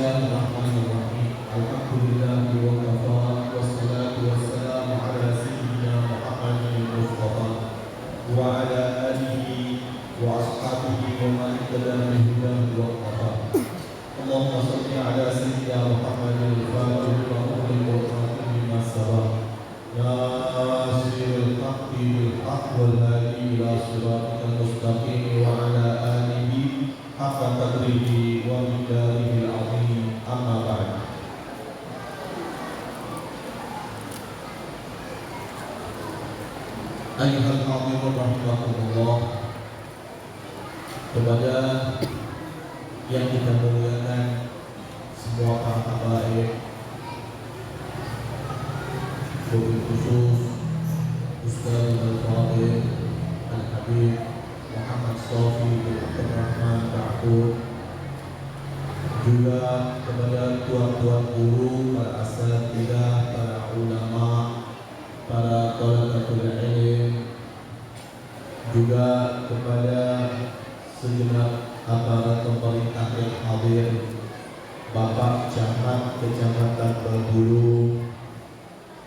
Bismillahirrahmanirrahim. Alhamdulillahi wa kafa wassalatu wassalamu ala sayyidina Muhammadin Mustafa wa ala alihi wa ashabihi wa man ittaba bihudahu wa qafa. Allahumma shalli ala sayyidina Muhammadin al-fatih wa ummi wa khatim ma sabaq. Nasirul haqqi bil haqq wal hadi ila siratal mustaqim wa ala alihi haqqa qadrihi wa miqdarihi al-'azim. Amma ba'd. Ayyuhal hadirin rahimakumullah, kepada yang kita muliakan semua para habaib, wabil khusus Ustaz Al-Fadhil Al-Habib Muhammad Shafi bin Abdul Rahman Ba'ud, juga kepada tuan-tuan guru, para asatidzah, para ulama, para thalabatul ilm, juga kepada segenap aparat pemerintah yang hadir, Bapak Camat Kecamatan Babulu,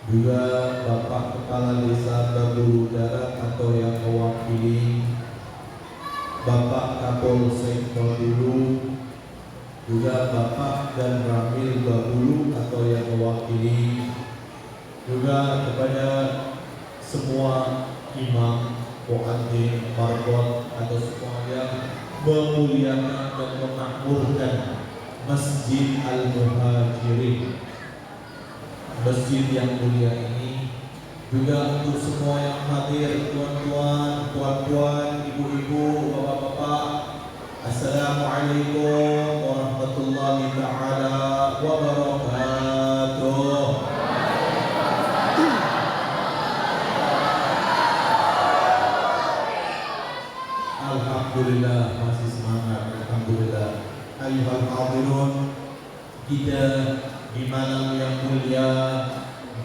juga Bapak Kepala Desa Babulu Darat atau yang mewakili, Bapak Kapolsek Babulu, juga Bapak dan Ramil Babulu atau yang mewakili, juga kepada semua imam, muadzin, marbot atau semua yang memuliakan dan memakmurkan Masjid Al-Muhajirin, masjid yang mulia ini, juga untuk semua yang hadir, tuan-tuan, puan-puan, ibu-ibu, bapak-bapak, Assalamualaikum warahmatullahi ta'ala wabarakatuh. Alhamdulillah, masih semangat. Alhamdulillah. Ayyuhal hadirun, kita di malam yang mulia,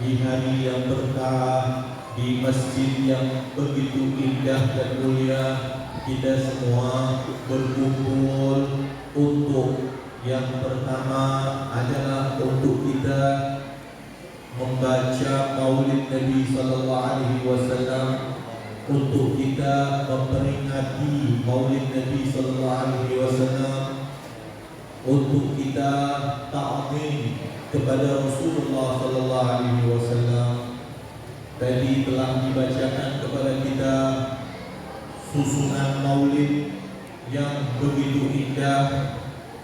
di hari yang berkah, di masjid yang begitu indah dan mulia, kita semua berkumpul untuk yang pertama adalah untuk kita membaca Maulid Nabi sallallahu alaihi wasallam, untuk kita memperingati Maulid Nabi sallallahu alaihi wasallam, untuk kita ta'zim kepada Rasulullah sallallahu alaihi wasallam. Tadi telah dibacakan kepada kita susunan Maulid yang begitu indah,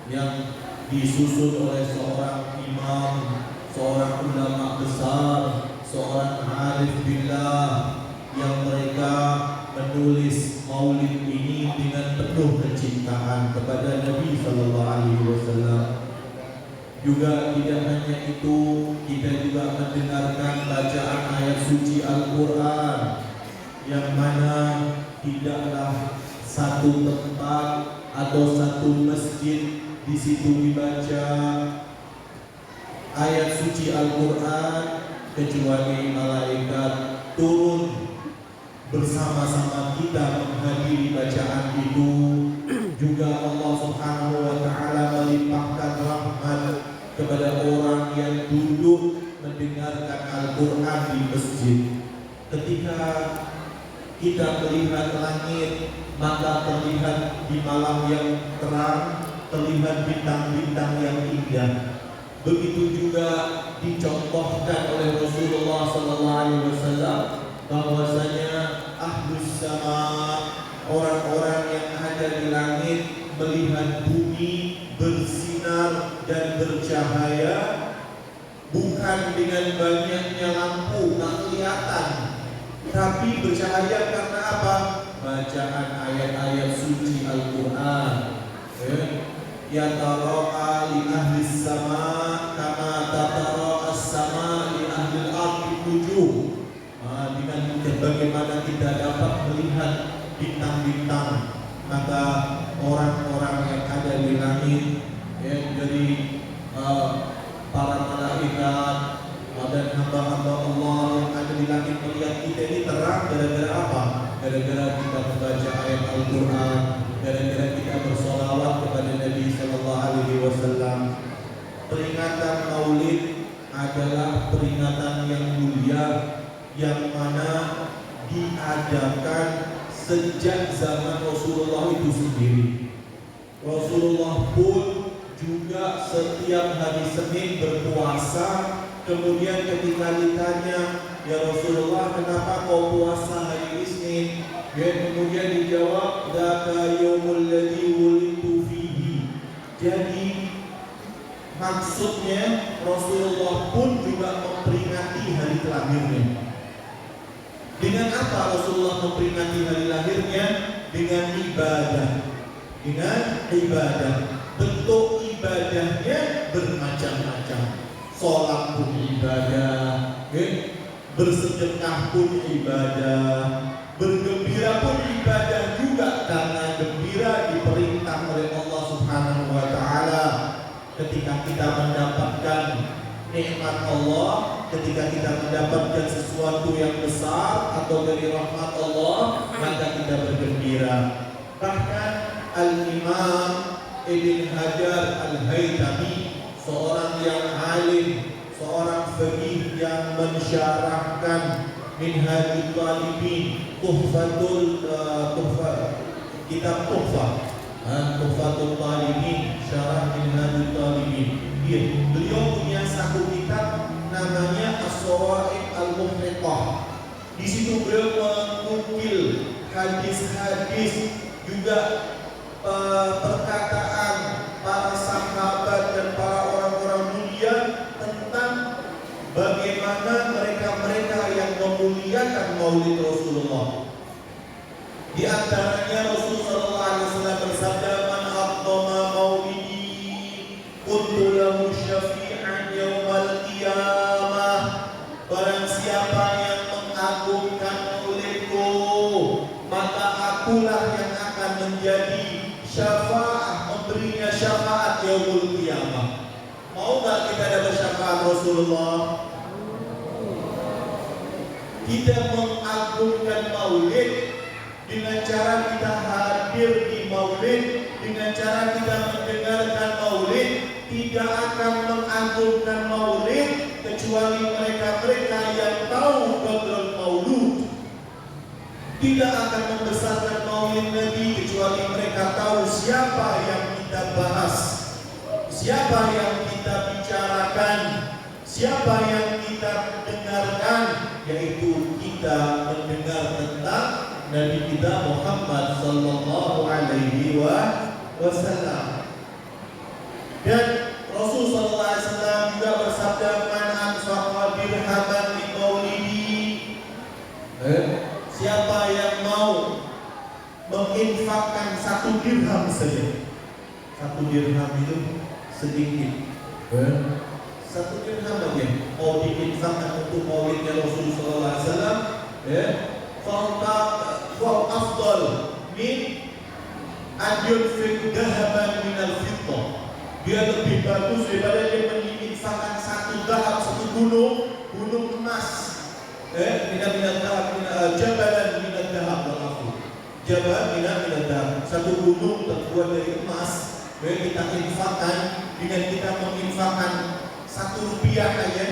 yang disusun oleh seorang imam, seorang ulama besar, seorang arif billah, yang mereka menulis Maulid ini dengan penuh kecintaan kepada Nabi sallallahu alaihi wasallam. Juga tidak hanya itu, kita juga mendengarkan bacaan ayat suci Al-Qur'an, yang mana tidaklah satu tempat atau satu masjid di situ dibaca ayat suci Al-Qur'an kecuali malaikat turun bersama-sama kita menghadiri bacaan itu. Juga Allah Subhanahu wa ta'ala melimpahkan rahmat kepada orang yang duduk mendengarkan Al-Qur'an di masjid. Ketika kita melihat langit, maka terlihat di malam yang terang, terlihat bintang-bintang yang indah. Begitu juga dicontohkan oleh Rasulullah sallallahu alaihi wasallam bahwasanya ahlus sama, orang-orang yang ada di langit, melihat bumi bersinar dan bercahaya, bukan dengan banyaknya lampu tak kelihatan, tapi bercahaya karena apa? Bacaan ayat-ayat suci Al-Qur'an. Ya tara'a li ahli sama kama tatara'a as-sama li ahli al-ardi wujuh. Dengan bagaimana kita dapat melihat bintang-bintang, maka orang-orang yang ada di langit, dari para malaikat dan hamba-hamba Allah yang ada di langit melihat kita ini terang gara-gara apa? Gara-gara kita membaca ayat Al-Qur'an, gara-gara kita bersolawat kepada Nabi sallallahu alaihi wasallam. peringatan Maulid adalah peringatan yang mulia yang mana diadakan sejak zaman Rasulullah itu sendiri. Rasulullah pun juga setiap hari Senin berpuasa. Kemudian ketika ditanya, ya Rasulullah, kenapa kau puasa hari Isnin? Kemudian dijawab, dzaka yaumul ladzi wulidtu fihi. Jadi maksudnya Rasulullah pun juga memperingati hari lahirnya. Dengan apa Rasulullah memperingati hari lahirnya? Dengan ibadah. Dengan ibadah. Bentuk ibadahnya bermacam-macam. Sholat pun ibadah, bersedekah pun ibadah, bergembira pun ibadah juga, karena gembira diperintah oleh Allah Subhanahu wa Ta'ala. Ketika kita mendapatkan nikmat Allah, ketika kita mendapatkan sesuatu yang besar atau dari rahmat Allah, maka kita bergembira. Bahkan Al-Imam Ibn Hajar Al-Haytami, seorang yang alim, seorang faqih yang mensyarahkan Minhajul Talibin, kitab Tuhfatul Talibin, syarah Minhajul Talibin. Beliau punya satu kitab namanya As-Sawa'iq Al-Muhriqah. Di situ beliau mengukil hadis-hadis, juga perkataan para sahabat dan para orang-orang mulia tentang bagaimana mereka-mereka yang memuliakan Maulid Rasulullah. Di antaranya Rasulullah SAW bersabda, "Man aqdama maulidi kuntu lahu syafi'an yaumal qiyamah." Barang siapa yang mengagungkan maulidku, maka akulah yang akan menjadi syafaat, memberinya syafaat yaumul qiyamah. Mau gak kita dapat syafaat Rasulullah? Kita mengagungkan maulid dengan cara kita hadir di maulid, dengan cara kita mendengarkan maulid. Tidak akan mengagungkan maulid kecuali mereka-mereka yang tahu qadrul maulud. Tidak akan membesarkan maulid Nabi kecuali mereka tahu siapa yang kita bahas, siapa yang kita bicarakan, siapa yang kita dengarkan, yaitu kita mendengar tentang Nabi kita Muhammad sallallahu alaihi wasallam. Dan Rasul sallallahu alaihi wasallam juga bersabda, "Man anfaqa dirhaman li maulidi." Siapa yang mau menginfakkan 1 dirham saja. 1 dirham itu sedikit. 1 dirham aja mau diinfakkan untuk maulidnya Rasulullah sallallahu alaihi wasallam, fa afdal min an yunfiq dhahaban min al-fiddah. Dia lebih bagus daripada dia menginfakkan 1 dahab, 1 gunung emas. Minat jabalan minat dahab, jabal minat dahab, 1 gunung terbuat dari emas. Kita infakkan dengan kita menginfakkan 1 rupiah aja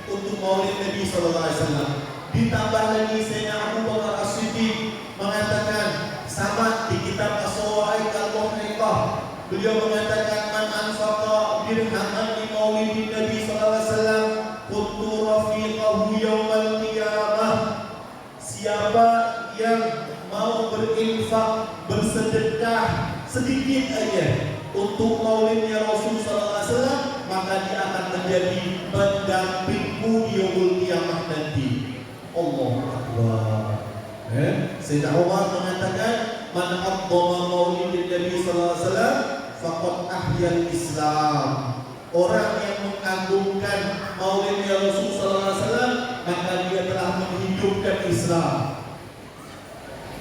untuk maulid Nabi sallallahu alaihi wasallam. Ditambah lagi Sayyidina Abu Bakar As-Siddiq mengatakan, sama di kitab As-Sawa'iq Al-Muhriqah, beliau mengatakan, "Man anfaqa dirhaman li maulidin Nabi sallallahu alaihi wasallam kuntu rafiqahu yaumal qiyamah." Siapa yang mau berinfak, bersedekah sedikit aja untuk maulidnya Rasul sallallahu alaihi wasallam, maka dia akan menjadi pendampingmu di yaumul qiyamah nanti. Allahu Akbar. Sayyidina Umar mengatakan, "Man aqdama maulidin Nabi sallallahu alaihi wasallam faqad ahyal Islam." Orang yang mengagungkan maulidnya Rasul sallallahu alaihi wasallam, maka dia telah menghidupkan Islam.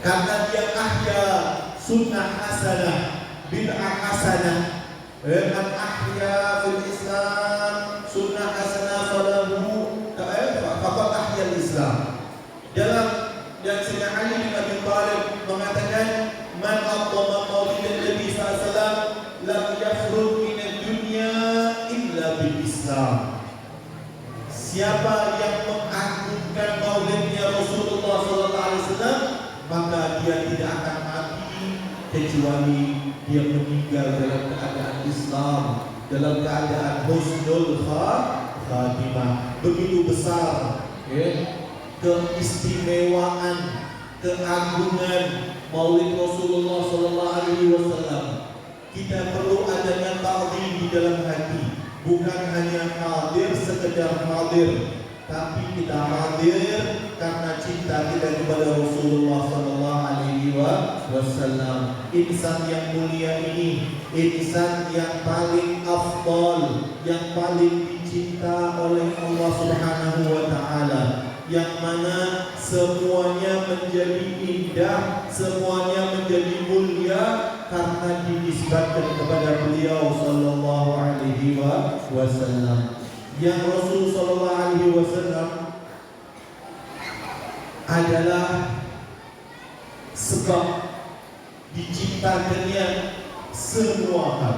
Karena dia ahya sunnah hasanah, bid'ah hasanah. Man ahya fil Islam sunnah hasanah falahu faqad ahya Islam. Dalam dan Sayyidina Ali bin Abi Thalib mengatakan, "Man aqdama maulidin Nabi sallallahu alaihi wasallam lam yafrud min ad-dunya illa bi Islam. Siapa yang mengagungkan maulidnya Rasulullah SAW, maka dia tidak akan mati kecuali dia meninggal dalam keadaan Islam, dalam keadaan husnul khatimah. Begitu besar keistimewaan, keagungan Maulid Rasulullah SAW. Kita perlu adanya ta'zim di dalam hati, bukan hanya hadir sekedar hadir, tapi kita hadir karena cinta kita kepada Rasulullah SAW. Insan yang mulia ini, insan yang paling afdal, yang paling dicinta oleh Allah Subhanahu wa Ta'ala, yang mana semuanya menjadi indah, semuanya menjadi mulia karena dinisbatkan kepada beliau sallallahu alaihi wasallam. Yang Rasul sallallahu alaihi wasallam adalah sebab diciptakannya semua hal,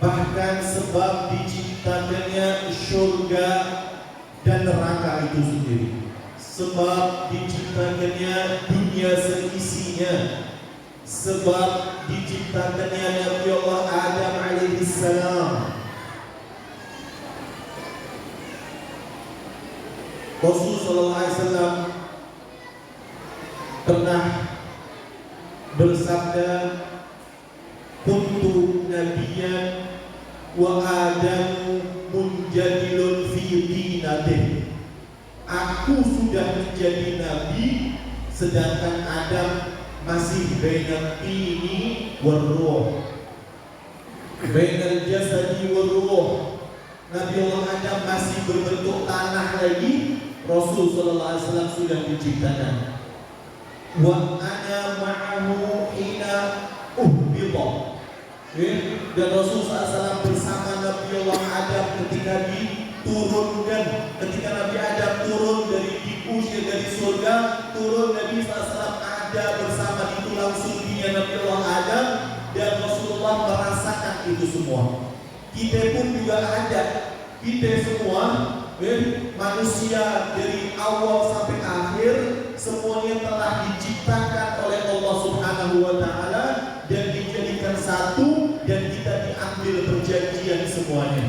bahkan sebab diciptakannya surga dan neraka itu sendiri, sebab diciptakannya dunia seisinya, sebab diciptakannya Nabi Allah Adam alaihissalam. Rasul sallallahu alaihi wasallam pernah bersabda, kuntu nabiyyan wa Adamu munjadilun fi dinatih. Aku sudah menjadi nabi sedangkan Adam masih bainal tini war ruh, bainal jasadi war ruh. Nabi Allah Adam masih berbentuk tanah lagi, Rasul sallallahu alaihi wasallam sudah diciptakan. Wa ana ma'ahu hina uhbita. Dan Rasul SAW bersama Nabi Allah Adam ketika diturunkan, ketika Nabi Adam turun diusir dari surga, turun Nabi SAW ada bersama di tulang sulbinya Nabi Allah Adam, dan Rasulullah merasakan itu semua. Kita pun juga ada, kita semua manusia dari awal sampai akhir semuanya telah diciptakan oleh Allah Subhanahu wa Ta'ala dan dijadikan satu, dan kita diambil perjanjian semuanya.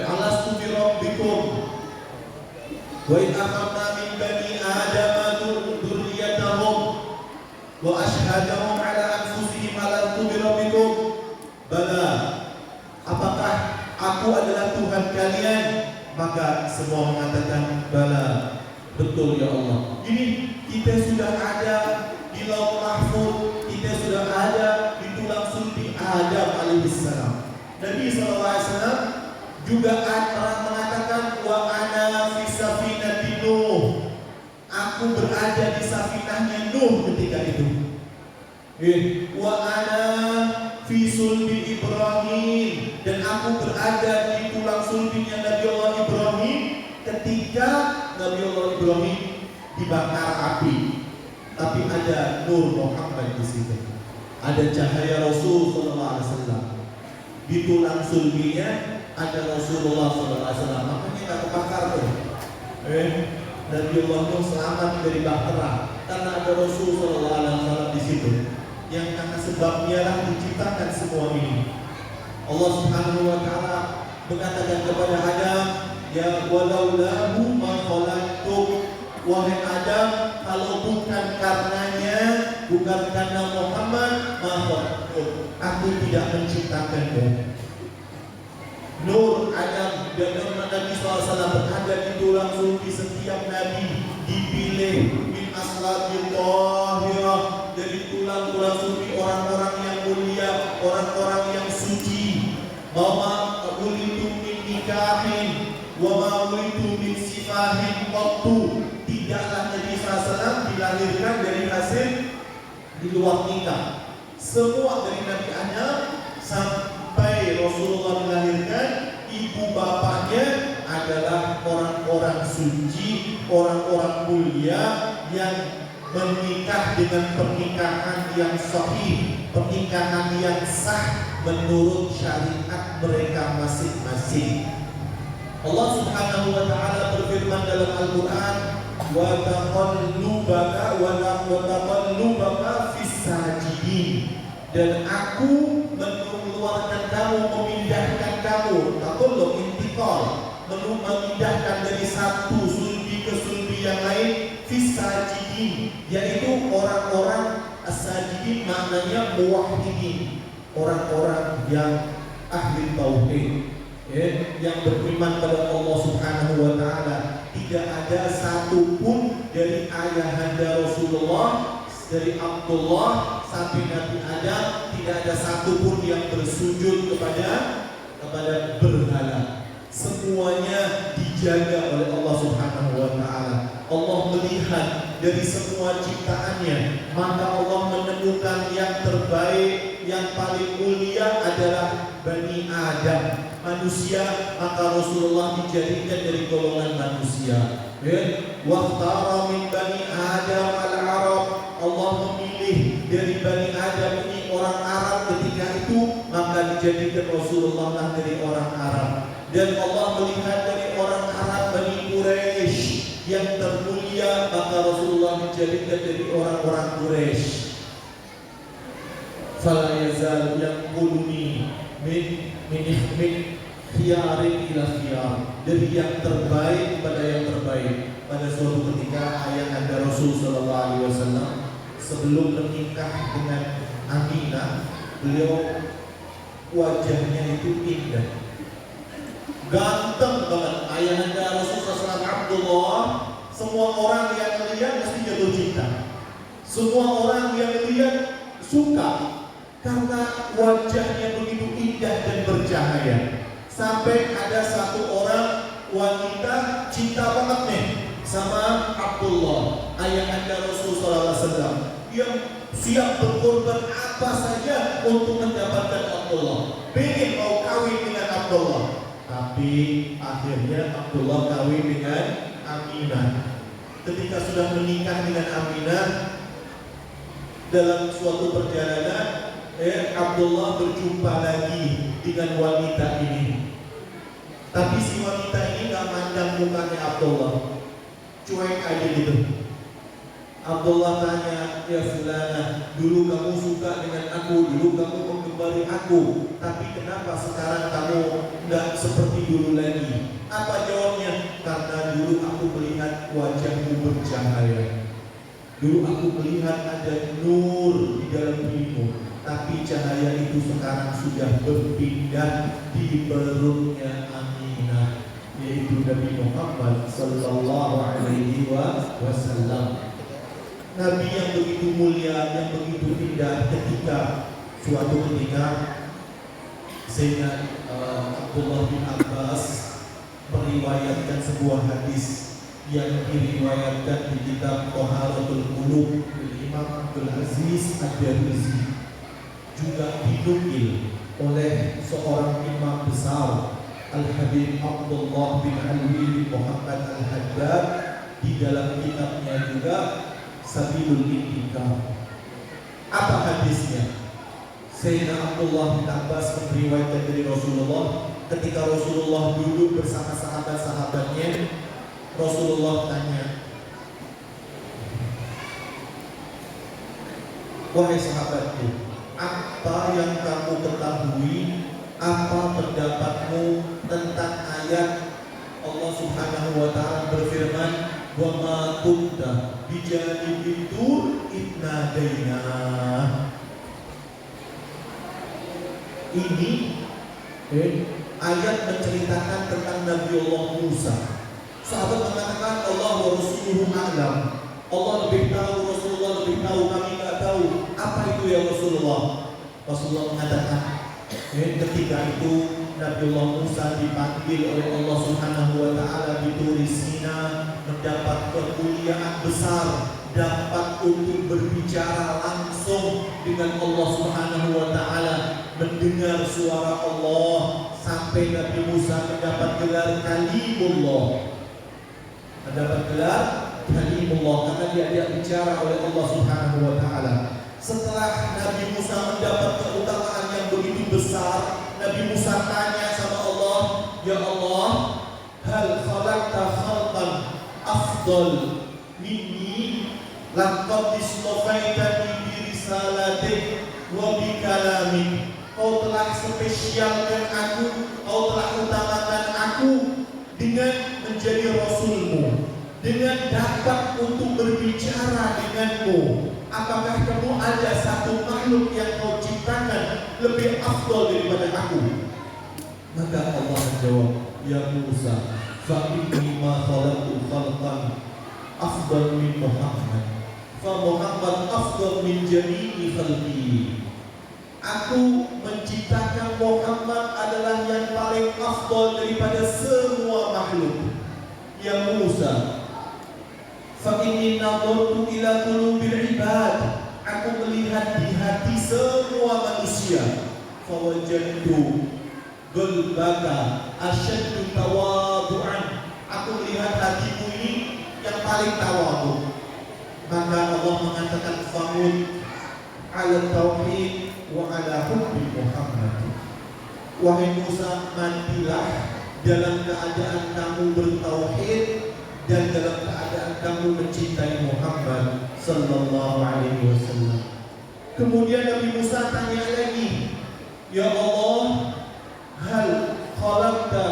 Alastu bi rabbikum wa in akhadna min bani adama dzurriyyatahum wa ashhadahum ala anfusihim alastu bi rabbikum. Bala, apakah aku adalah Tuhan kalian? Maka semua mengatakan bala, betul ya Allah. Ini kita sudah ada di Lauh Mahfuz, kita sudah ada di tulang sulbi Adam alaihissalam. Nabi SAW juga pernah mengatakan wa ana fi safinati Nuh. Aku berada di safinahnya Nuh ketika itu. Wa ana fi sulbi Ibrahim, dan aku berada di tulang sulbinya Nabi Allah Ibrahim ketika Nabi Allah Ibrahim dibakar api. Tapi ada nur Muhammad di situ, ada cahaya Rasul sallallahu alaihi wasallam. Di tulang sulbinya ada Rasulullah sallallahu alaihi wasallam, makanya enggak kebakar tuh. Nabi Allah Nuh selamat dari bahtera karena ada Rasul sallallahu alaihi wasallam di situ, yang karena sebabnya lah diciptakan semua ini. Allah Subhanahu wa Ta'ala mengatakan kepada Adam, ya walaulahu ma khalaqtu, wahai Adam, kalau bukan karenanya, bukan karena Muhammad, maka aku tidak menciptakanmu. Nur Adam dan Nabi SAW berada di tulang sulbi setiap Nabi, dipilih min aslabil tahirah, dari tulang-tulang sulbi orang-orang yang mulia, orang-orang yang suci. Mama ulitu min nikahin wa ma ulitu min sifahin qattu. Tidaklah Nabi SAW dilahirkan dari hasil di luar nikah. Semua dari Nabi Adam sampai Rasulullah dilahirkan, ibu bapaknya adalah orang-orang suci, orang-orang mulia yang menikah dengan pernikahan yang sahih. pernikahan yang sah menurut syariat mereka masing-masing. Allah Subhanahu wa taala berfirman dalam Al-Qur'an, wa taqallubaka fis sajidin, dan aku mengeluarkan kamu, memindahkan kamu, taqallub intiqal, memindahkan dari satu sulbi ke sulbi yang lain, fis sajidin, yaitu orang-orang as-sajidin maknanya muwahhidin, orang-orang yang ahli tauhid, yang beriman pada Allah Subhanahu wa taala. Tidak ada satupun dari ayahanda Rasulullah, dari Abdullah sampai Nabi Adam, tidak ada satupun yang bersujud kepada berhala. Semuanya dijaga oleh Allah Subhanahu wa taala. Allah melihat dari semua ciptaannya, maka Allah menemukan yang terbaik, yang paling mulia adalah Bani Adam, manusia, maka Rasulullah dijadikan dari golongan manusia. Waqtara min Bani Adam al-Arab, Allah memilih dari Bani Adam ini orang Arab ketika itu, maka dijadikan Rasulullah dari orang Arab. Dan Allah melihat dari orang Arab Bani Quraisy yang termulia, maka Rasulullah dijadikan dari orang-orang Quraisy. Fala yazal yanquluni min khiyarin ila khiyar, dari yang terbaik kepada yang terbaik. Pada suatu ketika ayahanda Rasul sallallahu alaihi wasallam sebelum menikah dengan Aminah, beliau wajahnya itu indah, ganteng banget. Ayahanda Rasul SAW Abdullah, semua orang yang melihat mesti jatuh cinta, semua orang yang melihat suka, karena wajahnya begitu indah dan bercahaya. Sampai ada satu orang wanita cinta banget nih sama Abdullah, ayahanda Rasul SAW, yang siap berkorban apa saja untuk mendapatkan Abdullah, pengen mau kawin dengan Abdullah. Tapi akhirnya Abdullah kawin dengan Aminah. Ketika sudah menikah dengan Aminah, dalam suatu perjalanan Abdullah berjumpa lagi dengan wanita ini. Tapi si wanita ini gak mandang mukanya Abdullah, cuek aja gitu. Abdullah tanya, ya fulana, dulu kamu suka dengan aku, dulu kamu menggembari aku, tapi kenapa sekarang kamu gak seperti dulu lagi? Apa jawabnya? Karena dulu aku melihat wajahmu bercahaya, dulu aku melihat ada nur di dalam dirimu, tapi cahaya itu sekarang sudah berpindah di perutnya Aminah, yaitu Nabi Muhammad sallallahu alaihi wasallam. Nabi yang begitu mulia, yang begitu indah. Ketika suatu ketika Sayyidina Abdullah bin Abbas meriwayatkan sebuah hadis yang diriwayatkan di kitab Thaharatul Qulub oleh Imam Abdul Aziz Ad-Darmizi, juga dinukil oleh seorang imam besar, Al-Habib Abdullah bin Alwi bin Muhammad Al-Haddad, di dalam kitabnya juga Sabilul Intikam. Apa hadisnya? Sayyidina Abdullah bin Abbas meriwayatkan dari Rasulullah, ketika Rasulullah duduk bersama sahabat-sahabatnya, Rasulullah tanya, wahai sahabatku, apa yang kamu ketahui, apa pendapatmu tentang ayat Allah Subhanahu wa ta'ala berfirman, wa ma kunta bijanibil tur idnadaina. Ini ayat menceritakan tentang Nabi Allah Musa. Sahabat mengatakan Allah wa rasuluhu a'lam, Allah lebih tahu, Rasulullah lebih tahu, kami tidak tahu. Apa itu ya Rasulullah? Rasulullah mengatakan, ketika itu Nabi Allah Musa dipanggil oleh Allah Subhanahu wa ta'ala di Turi Sina, mendapat kemuliaan besar, dapat untuk berbicara langsung dengan Allah Subhanahu wa ta'ala, mendengar suara Allah, sampai Nabi Musa mendapat gelar Kalimullah. Mendapat gelar Kalimullah karena dia bicara oleh Allah Subhanahu wa ta'ala. Setelah Nabi Musa mendapat keutamaan yang begitu besar, Nabi Musa tanya sama Allah, "Ya Allah, hal khalaqta khalqan afdal minni? Laqad istafaitani bi risalatik wa bi kalamik." Kau telah spesialkan aku, kau telah utamakan aku dengan menjadi Rasulmu, dengan dapat untuk berbicara denganmu. Apakah kamu ada satu makhluk yang kau ciptakan lebih afdal daripada aku? Maka Allah menjawab, "Ya Musa, fa inni ma khalaqtu khalqan afdal min Muhammad, fa Muhammad afdal min jami'i khalqi." Aku menciptakan Muhammad adalah yang paling afdal daripada semua makhluk. Ya Musa, fa inni nadartu ila qulubil ibad. Aku melihat di hati semua manusia. Fa wajadtu qalbaka asyaddu tawadu'an. Aku melihat hatimu ini yang paling tawadu. Maka Allah mengatakan, "Famut ala tauhid wa ala hubbi Muhammad." Wahai Musa, matilah dalam keadaan kamu bertauhid dan dalam keadaan kamu mencintai Muhammad sallallahu alaihi wasallam. Kemudian Nabi Musa tanya lagi, "Ya Allah, hal khalaqta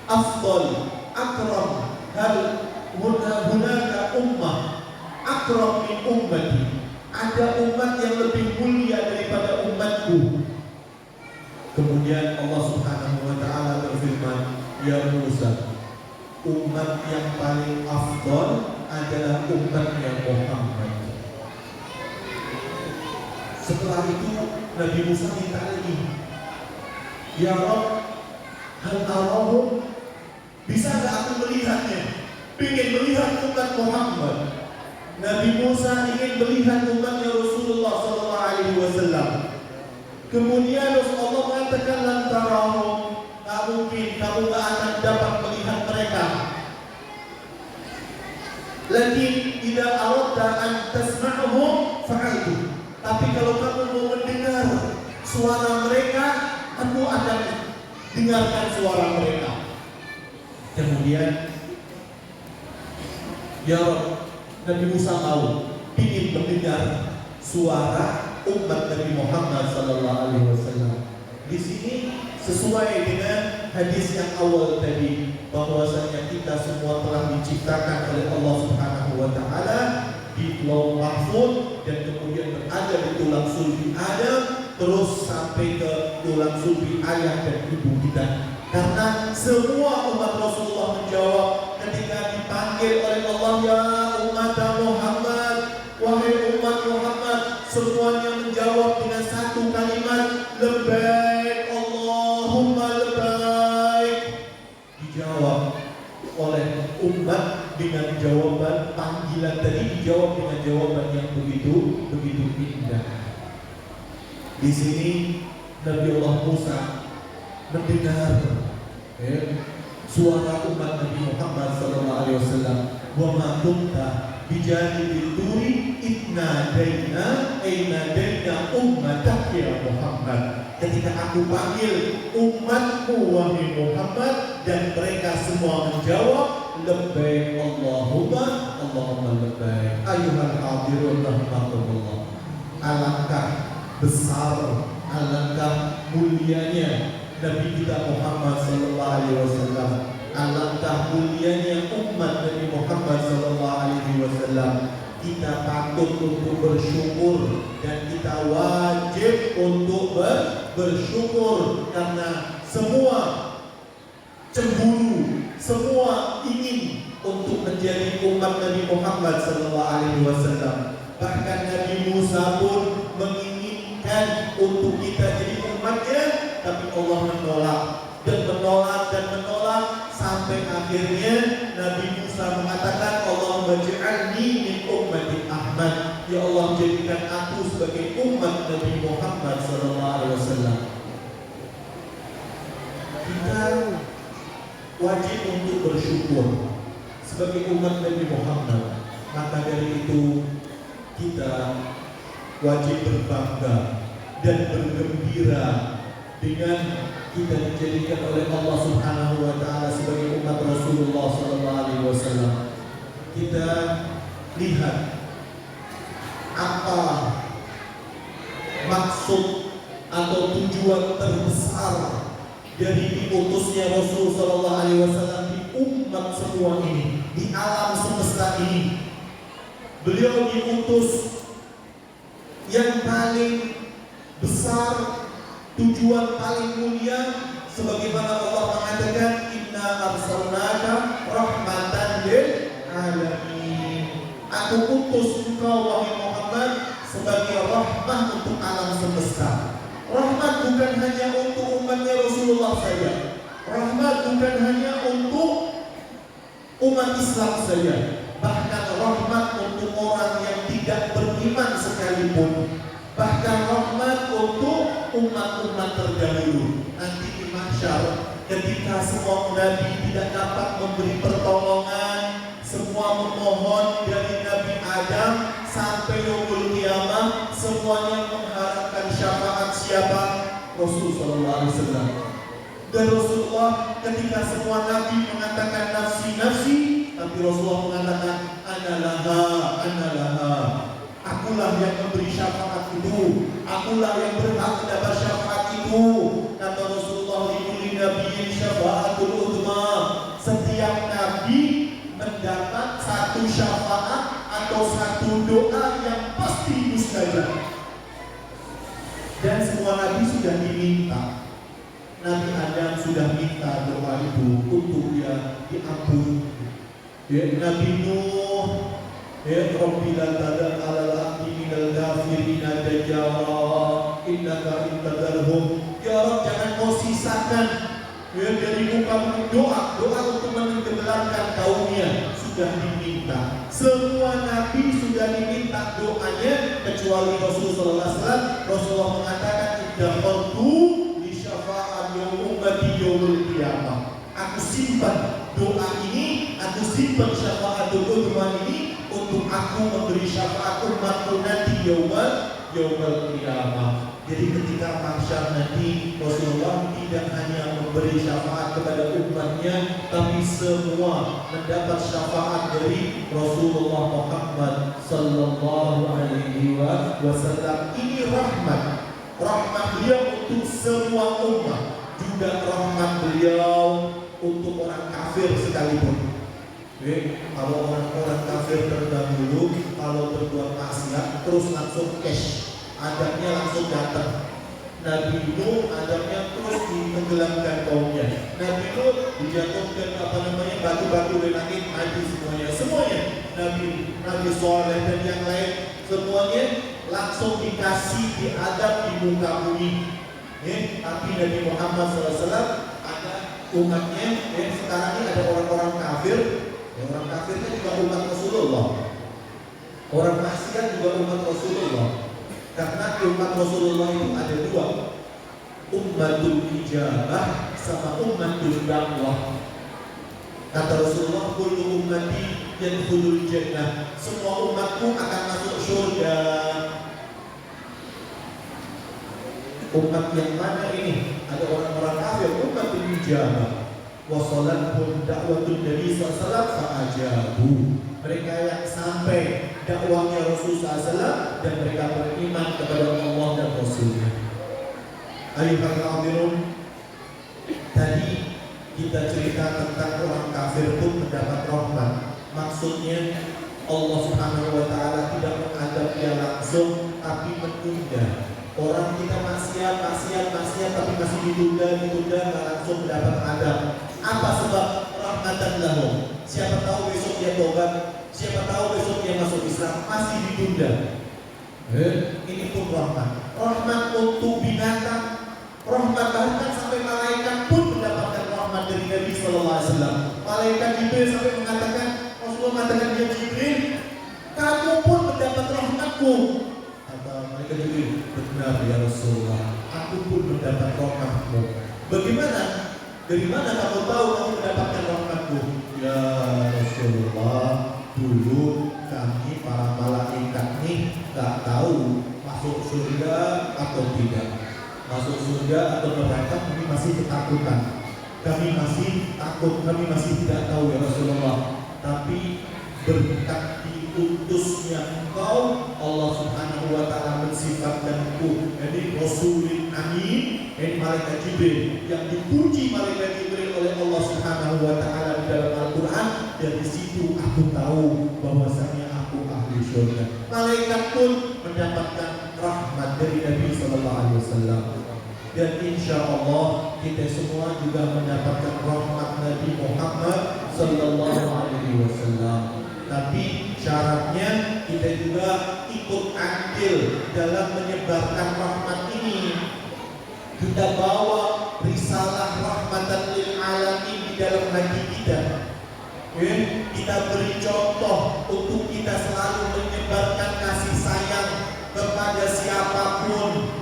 afdal akram, hal hunaka ummah akram min ummati? Ada umat yang lebih mulia daripada umatku?" Kemudian Allah Subhanahu wa taala berfirman, "Ya Musa, umat yang paling afdal adalah umatnya Muhammad." Setelah itu Nabi Musa minta lagi, "Ya Rabb, hal arahum? Bisa gak aku melihatnya? Ingin melihat umat Muhammad." Nabi Musa ingin melihat umatnya Rasulullah sallallahu alaihi wasallam. Kemudian Rasulullah mengatakan, "Lan tarahum." Tak mungkin kamu gak akan dapat melihat mereka. Lakin idza aradta an tasma'uhum fa'altu. Tapi kalau kamu mau mendengar suara mereka, aku akan dengarkan suara mereka. Kemudian ya Rabb, Nabi Musa mau ingin mendengar suara umat Nabi Muhammad sallallahu alaihi wasallam. Di sini sesuai dengan hadis yang awal tadi, bahwasanya kita semua telah diciptakan oleh Allah Subhanahu wa taala di Lauh Mahfuz dan kemudian berada di tulang sulbi Adam terus sampai ke tulang sulbi ayah dan ibu kita. Karena semua umat Rasulullah menjawab ketika dipanggil oleh Allah, "Ya umat Muhammad, wahai umat Muhammad," semuanya menjawab dengan satu kalimat, "Labbaik Allahumma labbaik." Dijawab oleh umat dengan jawaban panggilan tadi, dijawab dengan jawaban yang begitu indah. Di sini Nabi Allah Musa mendengar suara umat Nabi Muhammad sallallahu alaihi wasallam, "Wa ma kunta bijanibil turi idnadaina ainadaina ummatak ya Muhammad." Ketika aku panggil umatmu wahai Muhammad, dan mereka semua menjawab, "Labbaik Allahumma Allahumma labbaik." Ayuhal hadirun rahimakumullah. Alangkah besar, alangkah mulianya Nabi kita Muhammad sallallahu alaihi wasallam. Alangkah mulianya umat Nabi Muhammad sallallahu alaihi wasallam. Kita patut untuk bersyukur dan kita wajib untuk bersyukur, karena semua cemburu, semua ingin untuk menjadi umat Nabi Muhammad sallallahu alaihi wasallam. Bahkan Nabi Musa pun menginginkan untuk kita jadi umatnya, tapi Allah menolak dan menolak dan menolak sampai akhirnya Nabi Musa mengatakan, "Allahumma ij'alni min ummati Ahmad." Ya Allah, jadikan aku sebagai umat Nabi Muhammad sallallahu alaihi wasallam. Kita wajib untuk bersyukur sebagai umat Nabi Muhammad. Maka dari itu kita wajib berbangga dan bergembira dengan kita dijadikan oleh Allah Subhanahu wa taala sebagai umat Rasulullah sallallahu alaihi wasallam. Kita lihat apa maksud atau tujuan terbesar dari diutusnya Rasul sallallahu alaihi wasallam di umat semua ini, di alam semesta ini. Beliau diutus yang paling besar, tujuan paling mulia, sebagaimana Allah mengatakan inna arsalnaka rahmatan lil alamin. Aku utus engkau wahai Muhammad sebagai rahmah untuk alam semesta. Rahmat bukan hanya untuk umatnya Rasulullah saja. Rahmat bukan hanya untuk umat Islam saja. Bahkan rahmat untuk orang yang tidak beriman sekalipun. Bahkan rahmat untuk umat-umat terdahulu. Nanti di mahsyar, ketika semua nabi tidak dapat memberi pertolongan, semua memohon dari Nabi Adam sampai yaumul qiyamah, semuanya mengharapkan syafaat siapa? Rasul sallallahu alaihi wasallam. Dan Rasulullah ketika semua nabi mengatakan nafsi-nafsi, tapi Rasulullah mengatakan analaha. Akulah yang memberi syafaat itu, akulah yang berhak mendapat syafaat itu. Kata Rasulullah, likulli nabiyyin syafa'atul uzma. Setiap nabi mendapat satu syafaat atau satu doa yang pasti mustajab. Dan semua nabi sudah diminta. Nabi Adam sudah minta doa itu untuk dia diampuni. Nabi Nuh, Rabbi la tadar alal abdi minal ghafirina dajjara innaka intadarhum. Ya Rabb, jangan kau sisakan dari muka doa untuk menenggelamkan kaumnya. Sudah diminta. Semua nabi sudah diminta doanya kecuali Rasulullah SAW. Rasulullah mengatakan idzakartu li syafa'at ummati yaumil qiyamah. Aku simpan doa ini, aku simpan syafa'atul uzma ini untuk aku memberi syafaat umatku nanti yaumil qiyamah. Jadi ketika mahsyar nanti, Rasulullah tidak hanya memberi syafaat kepada umatnya, tapi semua mendapat syafaat dari Rasulullah Muhammad sallallahu alaihi wasallam. Ini rahmat beliau untuk semua umat, juga rahmat beliau untuk orang kafir sekalipun. Kalau orang kafir terdahulu, kalau berbuat maksiat terus langsung cash, adabnya langsung datang. Nabi Nuh adabnya terus ditenggelamkan kaumnya. Nabi Nuh dijatuhkan batu-batu dari langit, mati semuanya. Nabi Saleh dan yang lain semuanya langsung dikasih diadab di muka bumi. Tapi Nabi Muhammad SAW ada umatnya. Sekarang ini ada orang-orang kafir. Orang kafirnya juga umat Rasulullah. Orang maksiat juga umat Rasulullah. Karena umat Rasulullah itu ada dua, ummatul ijabah sama ummatul dakwah. Kata Rasulullah, kullu ummati yadkhulul jannah. Semua umatku akan masuk surga. Umat yang mana ini? Ada orang-orang kafir, ummatul ijabah. Wa salatul da'watul Nabi sallallahu alaihi wasallam fa'ajabu. Mereka yang sampai dakwahnya Rasulullah SAW dan mereka beriman kepada Allah dan Rasulnya. Ayuhal hadirin, tadi kita cerita tentang orang kafir pun mendapat rahmat. Maksudnya Allah Subhanahu wa taala tidak mengadab dia langsung, tapi menunda. Orang kita maksiat tapi masih ditunda nggak langsung mendapat adab. Apa sebab? Rahmatan lahum. Siapa tahu besok dia tobat, siapa tahu besok dia masuk Islam, masih ditunda. Ini pun rahmat. Rahmat untuk binatang, rahmat bahkan sampai malaikat pun mendapatkan rahmat dari Nabi sallallahu alaihi wasallam. Malaikat Jibril sampai mengatakan, Rasulullah mengatakan dia Jibril, kamu pun mendapat rahmatku. Kata malaikat Jibril, benar ya Rasulullah, aku pun mendapat rahmatmu. Bagaimana? Dari mana kamu tahu kamu mendapatkan rahmatku? Ya Rasulullah, dulu kami para malaikat nih gak tahu masuk surga atau tidak, masuk surga atau neraka, kami masih ketakutan, kami masih takut, kami masih tidak tahu ya Rasulullah. Tapi berkat diutusnya Engkau, Allah Subhanahu wa Ta'ala mensifatkanku jadi Rasulul Amin, malaikat Jibril yang dipuji malaikat Jibril oleh Allah Subhanahu wa Ta'ala di dalam Al-Quran. Dari situ aku tahu bahwasanya aku ahli surga. Malaikat pun mendapatkan rahmat dari Nabi Sallallahu Alaihi Wasallam. Dan insya Allah kita semua juga mendapatkan rahmat Nabi Muhammad Sallallahu Alaihi Wasallam. Tapi syaratnya kita juga ikut andil dalam menyebarkan rahmat ini. Kita bawa risalah rahmatan lil alamin di dalam hati kita. Kita beri contoh untuk kita selalu menyebarkan kasih sayang kepada siapapun.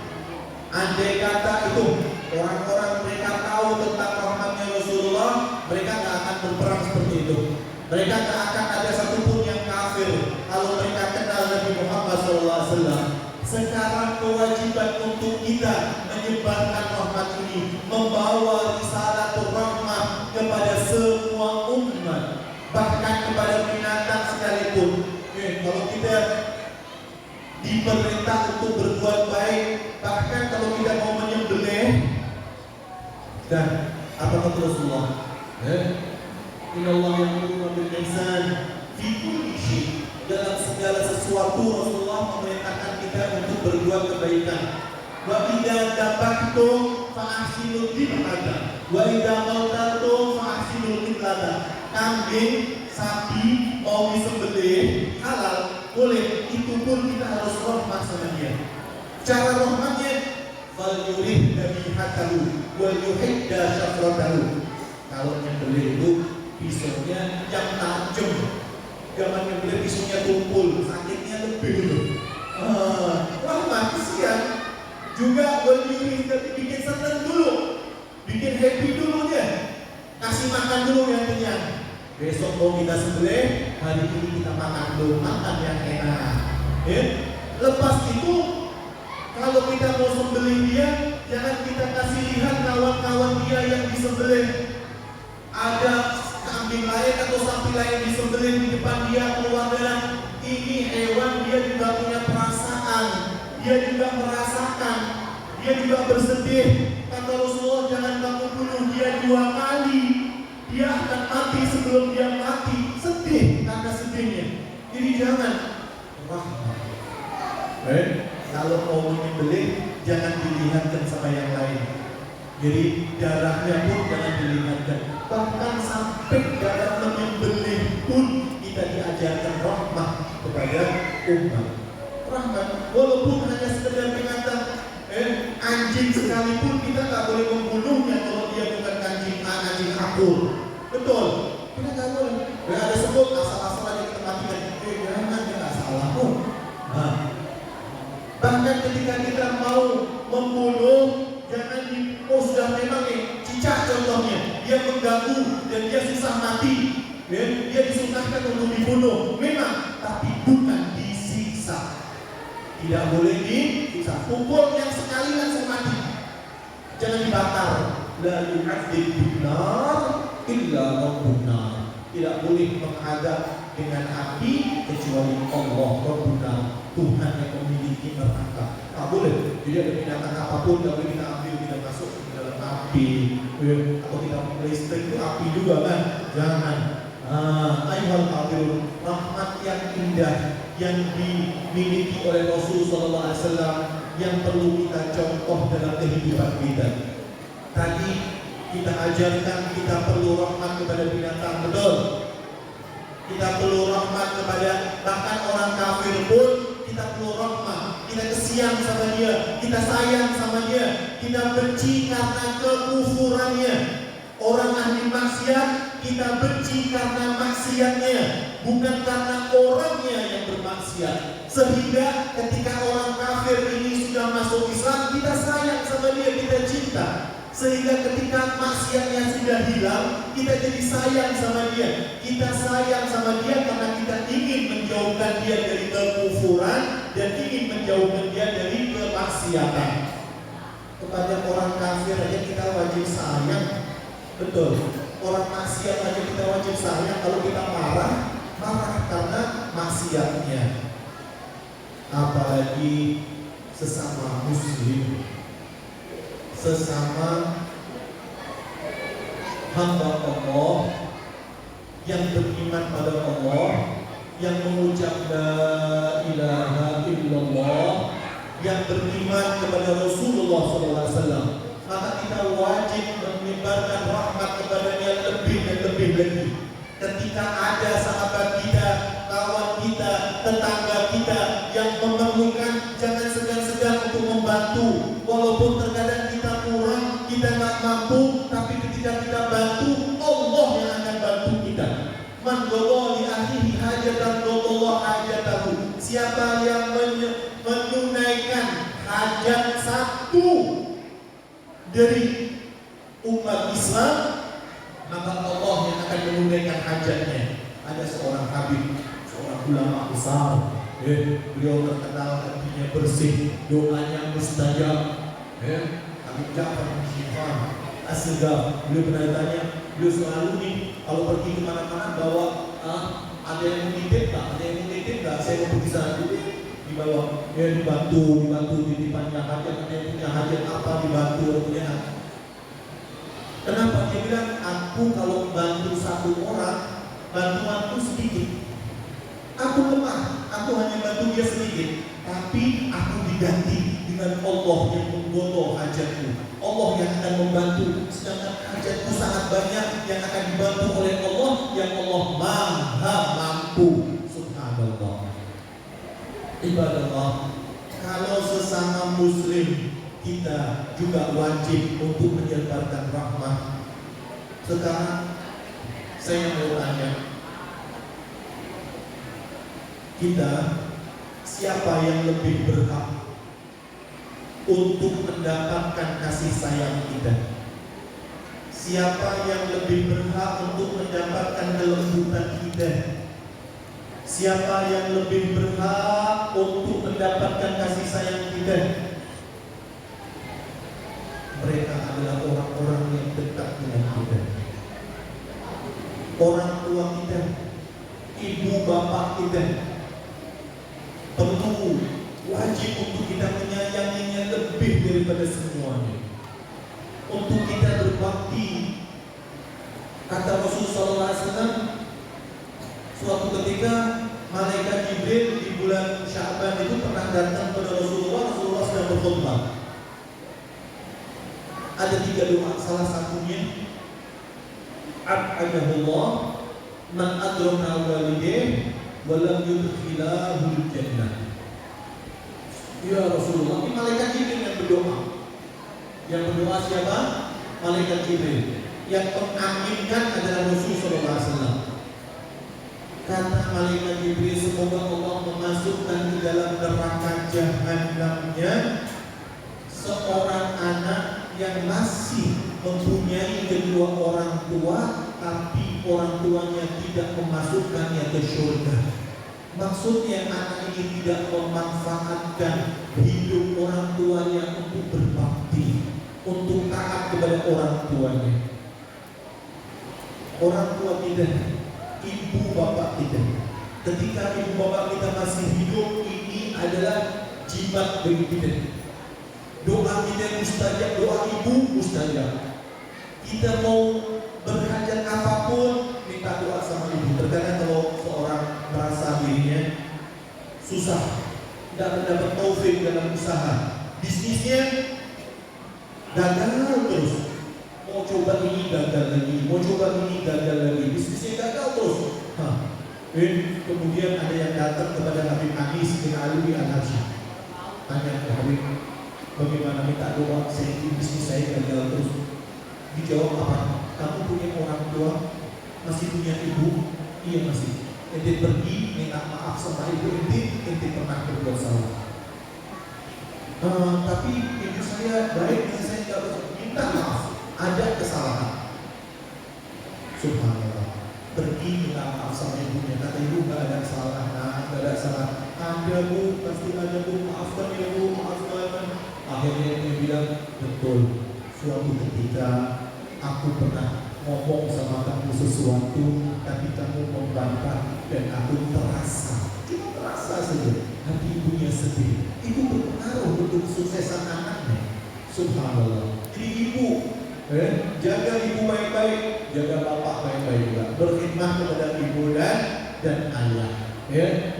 Andai kata itu orang-orang mereka tahu tentang rahmatnya Rasulullah, mereka gak akan berperang seperti itu. Mereka gak akan ada satupun yang kafir kalau mereka kenal Nabi Muhammad SAW. Sekarang kewajiban untuk kita menyebarkan rahmat ini, membawa risalah rahmat kepada semua umat, bahkan kepada binatang sekalipun. Kalau kita diperintah untuk berbuat baik, bahkan kalau kita mau menyembelih, dan apa kata Rasulullah? Inna Allah ya'muru bil ihsan fi kulli syai'. Dalam segala sesuatu Rasulullah memerintahkan kita untuk berbuat kebaikan. Wa idza dabahtum fa ahsinul qiblah. Wa idza qawtaltum fa ahsinul qiblah. Kambing, sapi mau disembelih halal boleh, itu pun kita harus rahmat sama dia. Cara rahmatnya fal yurih dabihatahu wal yuhidda syafratahu. Kalau nyembelih itu pisaunya yang tajam, jangan nyembelih pisaunya tumpul, sakitnya lebih dulu. Rahmat kesian juga wal yurih, tapi bikin senang dulu, bikin happy dulu dia, kasih makan dulu yang kenyang. Besok mau kita sembelih, hari ini kita makan dulu, makan yang enak. Lepas itu kalau kita mau sembelih dia, jangan kita kasih lihat kawan-kawan dia yang disembelih. Ada kambing lain atau sapi lain disembelih di depan dia, keluarga. Ini hewan, dia juga punya perasaan, dia juga merasakan, dia juga bersedih. Kata Rasulullah, jangan kamu bunuh dia 2 kali. Dia akan mati sebelum dia mati, sedih karena sedihnya. Jadi jangan rahmat. Kalau mau menyembelih, jangan dilihatkan sama yang lain. Jadi darahnya pun jangan dilihatkan. Bahkan sampai dalam menyembelih pun kita diajarkan rahmat kepada umat. Rahmat, walaupun hanya sekedar binatang, anjing sekalipun kita tak boleh membunuhnya kalau dia bukan anjing akur. Betul, kita nggak boleh. Ada sebut asal-asal aja kita matikan. Jangan, dia nggak salah pun. Bahkan ketika kita mau membunuh, jangan sudah memang cicak contohnya, dia mengganggu dan dia susah mati, dia disunahkan untuk dibunuh, memang, tapi bukan disiksa. Tidak boleh disiksa. Pukul yang sekali langsung mati, jangan dibakar. La yu'adzib bin-nar illa rabbuna. Tidak boleh menghadap dengan api kecuali Allah Rabbuna, Tuhan yang memiliki neraka. Tak boleh. Jadi ada binatang apapun tidak boleh kita ambil, kita masuk ke dalam api. Atau kita listrik itu api juga kan? Jangan. Ayuhal qadirun, rahmat yang indah yang dimiliki oleh Rasulullah SAW yang perlu kita contoh dalam kehidupan kita. Tadi kita ajarkan kita perlu rahmat kepada binatang, betul. Kita perlu rahmat kepada bahkan orang kafir pun kita perlu rahmat. Kita kesian sama dia, kita sayang sama dia, kita benci karena kekufurannya. Orang ahli maksiat kita benci karena maksiatnya, bukan karena orangnya yang bermaksiat. Sehingga ketika orang kafir ini sudah masuk Islam, kita sayang sama dia, kita cinta. Sehingga ketika maksiatnya sudah hilang, kita jadi sayang sama dia. Kita sayang sama dia karena kita ingin menjauhkan dia dari kekufuran dan ingin menjauhkan dia dari kemaksiatan. Kepada orang kafir aja kita wajib sayang. Betul. Orang maksiat aja kita wajib sayang. Kalau kita marah karena maksiatnya. Apalagi sesama muslim, sesama hamba Allah yang beriman pada Allah, yang mengucap la ilaha illallah, yang beriman kepada Rasulullah SAW, maka kita wajib menyebarkan rahmat kepadanya lebih dan lebih lagi. Ketika ada sahabat kita, kawan kita, tetangga kita yang memerlukan, jangan segan-segan untuk membantu. Walaupun terkadang kita kurang, kita nggak mampu, tapi ketika kita bantu, Allah yang akan bantu kita. Man qada li akhihi hajatan qadallahu hajatahu. Siapa yang menunaikan hajat satu dari umat Islam, maka Allah yang akan menunaikan hajatnya. Ada seorang habib, seorang ulama besar, beliau terkenal hatinya bersih, doanya mustajab. Habib Ja'far bin Syifan As-Segaf, beliau pernah ditanya, beliau selalu nih kalau pergi kemana-mana bawa ada yang menitip tak? Ada yang menitip tak? Saya mau pergi sana dulu, dibawa, dibantu titipannya hajat, ada yang punya hajat apa dibantu, punya. Kenapa? Dia bilang, aku kalau membantu satu orang, bantuanku sedikit. Aku lemah, aku hanya bantu dia sedikit, tapi aku diganti dengan Allah yang menggodok hajatku. Allah yang akan membantu, sedangkan hajatku sangat banyak yang akan dibantu oleh Allah, yang Allah maha mampu. Subhanallah. Ibadallah, kalau sesama muslim kita juga wajib untuk menyebarkan rahmat. Sekarang saya mau tanya, kita siapa yang lebih berhak untuk mendapatkan kasih sayang kita? Siapa yang lebih berhak untuk mendapatkan kelembutan kita? Siapa yang lebih berhak untuk mendapatkan kasih sayang kita? Mereka adalah orang-orang yang dekat dengan kita. Orang tua kita, ibu bapak kita, perlu wajib untuk kita menyayanginya lebih daripada semuanya. Untuk kita berbakti. Kata Rasulullah SAW, suatu ketika malaikat Jibril di bulan Sya'ban itu pernah datang kepada Rasulullah sedang berkhutbah. Ada 3 doa, salah satunya Ab'adahullah man adraka walidayh wa lam yudkhilahul jannah. Ya Rasulullah, ini malaikat Jibril yang berdoa. Yang berdoa siapa? Malaikat Jibril. Yang mengaminkan adalah Rasulullah SAW. Kata malaikat Jibril, semoga Allah memasukkan ke dalam neraka jahanamnya seorang anak yang masih mempunyai kedua orang tua, tapi orang tuanya tidak memasukkannya ke surga. Maksudnya anak ini tidak memanfaatkan hidup orang tuanya untuk berbakti, untuk taat kepada orang tuanya. Orang tua kita, ibu bapak kita, ketika ibu bapak kita masih hidup, ini adalah jimat bagi kita. Doa kita mustajab, doa ibu mustajab. Kita mau berhajat apapun, minta doa sama ibu. Terkadang kalau seorang merasa dirinya susah, tidak mendapat taufik dalam usaha, bisnisnya gagal terus, mau coba ini gagal lagi, mau coba ini gagal lagi, bisnisnya gagal terus. Kemudian ada yang datang kepada Habib Anis bin Alwi Al-Habsyi, tanya ke Habib, bagaimana minta doa, saya bisnis saya gagal terus. Dijawab apa? Kamu punya orang tua, masih punya ibu? Iya masih. Ente pergi minta maaf sama ibu ente pernah berbuat salah. Tapi ibu saya baik, saya nggak bisa minta maaf. Subhanallah. Pergi minta maaf sama ibunya, kata ibu nggak ada salah, nggak ada salah. Ada bu, pasti ada bu, maafkan ya bu, maafkan. Akhirnya dia bilang, betul. Suatu ketika aku pernah ngomong sama kamu sesuatu, tapi kamu membantah dan aku terasa, cuma terasa saja hati ibunya sedih. Itu berpengaruh untuk kesuksesan anaknya. Subhanallah. Jadi ibu, jaga ibu baik-baik, jaga bapak baik-baik juga. Berkhidmat kepada ibu dan ayah.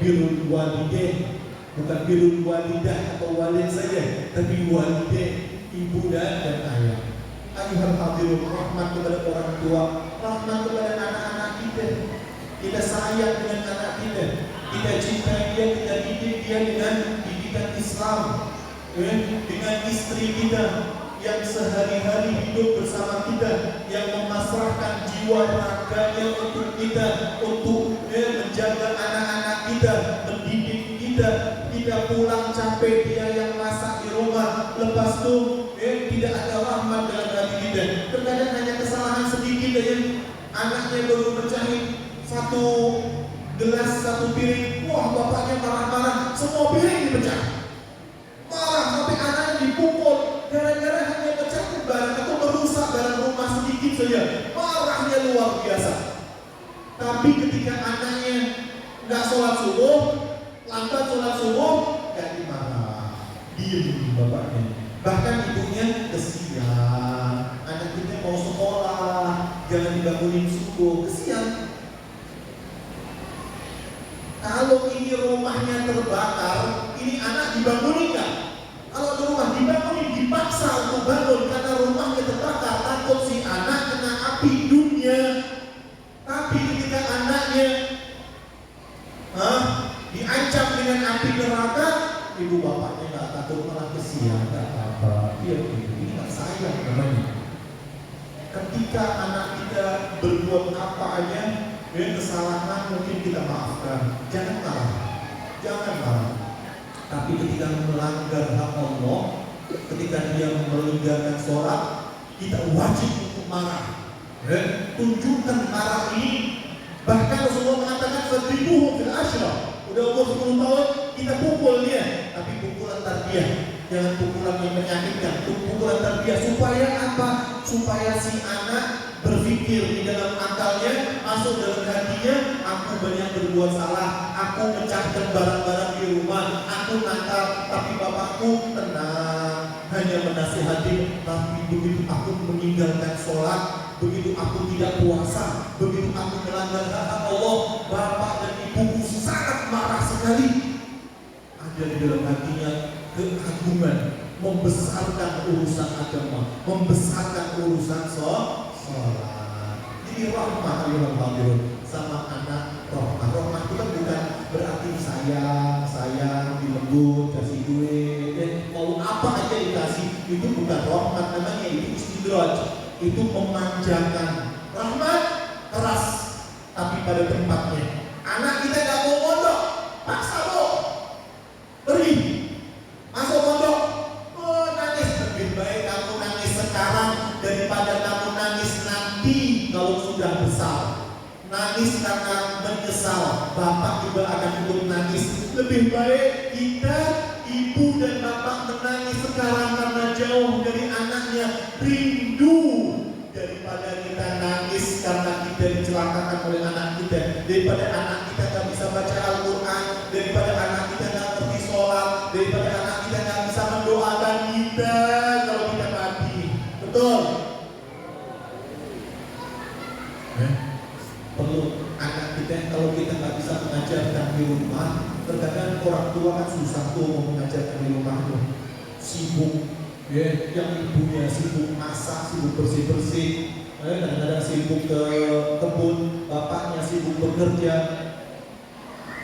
Birrul walidain, bukan birrul walidah atau walid saja, tapi walidain, ibu dan ayah. Ayuhal hadirun, rahmat kepada orang tua, rahmat kepada anak-anak kita. Kita sayang dengan anak kita, kita cintai dia, kita didik dia dengan didikan Islam, dengan istri kita yang sehari-hari hidup bersama kita, yang memasrahkan jiwa raganya untuk kita, untuk menjaga anak-anak kita, mendidik kita. Kita pulang capek, dia yang masak di rumah, lepas itu tidak ada rahmat dalam hati kita. Terkadang hanya kesalahan sedikit aja, anaknya baru mecahin satu gelas, satu piring, wah bapaknya marah-marah, semua piring dipecah. Marah sampai anaknya dipukul gara-gara hanya mecahin barang atau merusak barang rumah sedikit saja. Marahnya luar biasa. Tapi ketika anaknya nggak sholat subuh, lambat sholat subuh, nggak dimarah, diem bapaknya. Bahkan ibunya kesian, anak kita mau sekolah, jangan dibangunin subuh, kesian. Kalau ini rumahnya terbakar, ini anak dibangunin nggak? Kalau rumah dibangunin, dipaksa untuk bangun karena rumahnya terbakar, takut si anak kena api dunia. Tapi ketika anaknya diancam dengan api neraka, ibu bapaknya nggak takut, malah kesian, nggak apa-apa. Iya, ini nggak sayang namanya. Ketika anak kita berbuat apa aja, kesalahan mungkin kita maafkan, jangan marah, jangan marah. Tapi ketika melanggar hak Allah, ketika dia meninggalkan sholat, kita wajib untuk marah. Tunjukkan marah ini. Bahkan Rasulullah mengatakan fadribuhu fil ashrah. Udah umur 10 tahun kita pukul dia, tapi pukulan tarbiyah, jangan pukulan yang menyakitkan. Pukulan tarbiyah supaya apa? Supaya si anak berpikir di dalam akalnya, masuk dalam hatinya, aku banyak berbuat salah, aku mecahkan barang-barang di rumah, aku nakal, tapi bapakku tenang, hanya menasihati. Tapi begitu aku meninggalkan sholat, begitu aku tidak puasa, begitu aku melanggar hak Allah, bapak dan ibuku sangat marah sekali. Ada di dalam hatinya keagungan, membesarkan urusan agama, membesarkan urusan sholat. Jadi rahmah al-hadirun sama anak rahmah. Rahmah itu kan bukan berarti sayang, dilembut, kasih duit, mau apa aja dikasih. Itu bukan rahmat namanya, itu istidraj. Itu memanjakan. Rahmat keras tapi pada tempatnya. Anak kita gak mau mondok, paksa lo pergi masuk mondok, nangis. Lebih baik kamu nangis sekarang daripada kamu nangis nanti kalau sudah besar. Nangis karena menyesal, bapak juga akan ikut nangis. Lebih baik kita, ibu dan bapak, menangis sekarang karena jauh dari anaknya, rindu, daripada kita nangis karena kita dicelakakan oleh anak kita, daripada anak kita gak bisa baca Al-Quran, daripada anak kita gak ngerti sholat, daripada anak kita gak bisa mendoakan kita kalau kita mati. Betul? Perlu anak kita, kalau kita gak bisa mengajarkan di rumah, terkadang orang tua kan susah tuh mau mengajarkan di rumah tuh, sibuk. Yang ibunya sibuk masak, sibuk bersih-bersih, kadang-kadang sibuk ke kebun, bapaknya sibuk bekerja.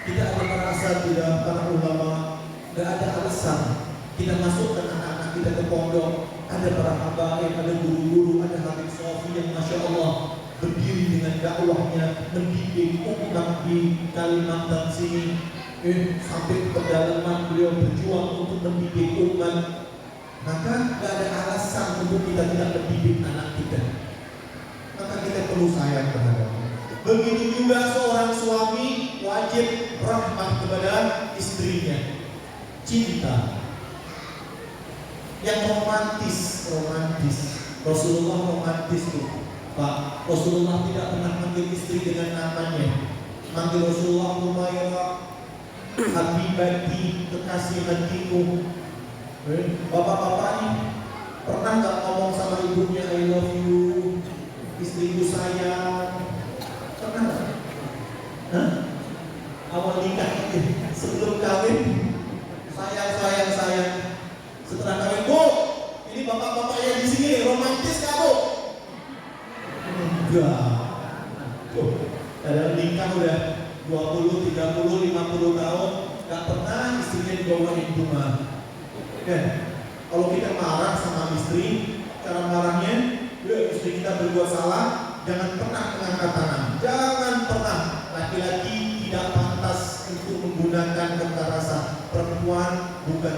Kita ada merasa tidak, para ulama, gak ada alasan kita masukkan anak-anak kita ke pondok. Ada para habaib, ada guru-guru, ada Habib Sofi yang Masya Allah berdiri dengan dakwahnya, mendidik umat di Kalimantan sini, sampai ke pedalaman beliau berjuang untuk mendidik umat. Maka gak ada alasan untuk kita tidak mendidik anak kita. Maka kita perlu sayang terhadap Begitu juga seorang suami wajib rahmat kepada istrinya. Cinta yang romantis. Rasulullah romantis tuh, Pak. Rasulullah tidak pernah manggil istri dengan namanya. Manggil Rasulullah Umayyah, Habibati, kekasih hatiku. Bapak-bapak ini pernah nggak ngomong sama ibunya I love you, istriku sayang? Pernah nggak? Hah? Awal nikah itu, sebelum kawin, sayang. Setelah kawin, Bu, ini bapak-bapak yang di sini romantis kamu? Enggak. Tuh, dalam nikah udah 20, 30, 50 tahun, nggak pernah istrinya dibawain rumah. Kalau kita marah sama istri, cara marahnya, istri kita berbuat salah, jangan pernah mengangkat tangan. Jangan pernah. Laki-laki tidak pantas untuk menggunakan kekerasan. Perempuan bukan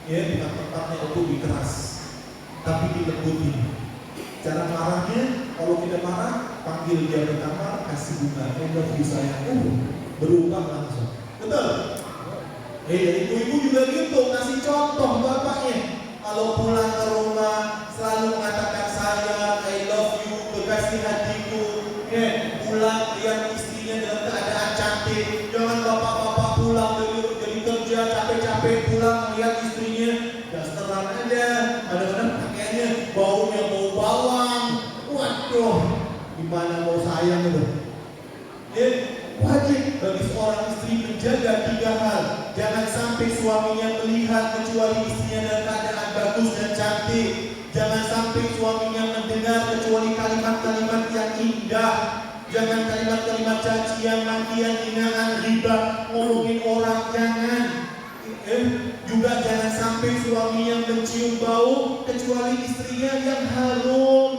tempatnya untuk dikeras, tapi dilembutin. Cara marahnya, kalau kita marah, panggil dia ke kamar, kasih bunga, love you sayang, berubah langsung. Betul? Ibu-ibu juga gitu, kasih contoh bapaknya. Kalau pulang ke rumah selalu mengatakan sayang, I love you, kekasih hatiku. Pulang lihat istrinya dalam keadaan cantik. Jangan bapak-bapak pulang dari kerja capek-capek pulang lihat istrinya dasteran aja. Kadang-kadang pakaiannya baunya bau bawang. Waduh, gimana mau sayang itu? Wajib bagi seorang istri menjaga 3 hal. Jangan sampai suaminya melihat kecuali istrinya dalam keadaan bagus dan cantik. Jangan sampai suaminya mendengar kecuali kalimat-kalimat yang indah. Jangan kalimat-kalimat cacian, makian, hinaan, riba, ngomongin orang, jangan. Juga jangan sampai suaminya mencium bau kecuali istrinya yang harum.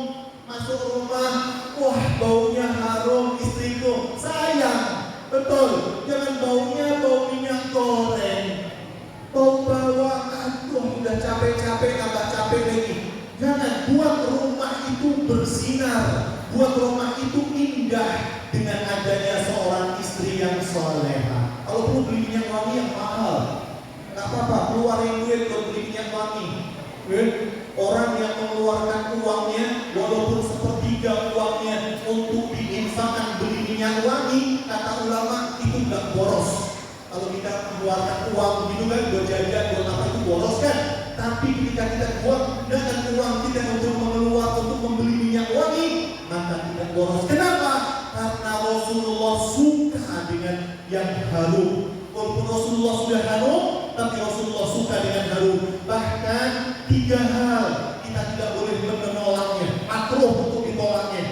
Masuk rumah, wah baunya harum, istriku sayang. Betul, jangan baunya bau minyak goreng, bau bawang. Aduh, udah capek-capek tambah capek lagi. Jangan, buat rumah itu bersinar, buat rumah itu indah dengan adanya seorang istri yang soleha. Kalau perlu beli minyak wangi yang mahal, nggak apa-apa, keluarin duit buat beli minyak wangi. Orang yang mengeluarkan uangnya walaupun sepertiga uangnya untuk diinfakkan beli minyak wangi, kata ulama itu nggak boros. Kalau kita mengeluarkan uang begitu kan buat jajan, buat apa itu boros kan? Tapi ketika kita gunakan uang kita untuk untuk membeli minyak wangi, maka tidak boros. Kenapa? Karena Rasulullah suka dengan yang harum. Walaupun Rasulullah sudah harum, tapi Rasulullah suka dengan harum. Bahkan 3 hal kita tidak boleh menolaknya, makruh untuk ditolaknya.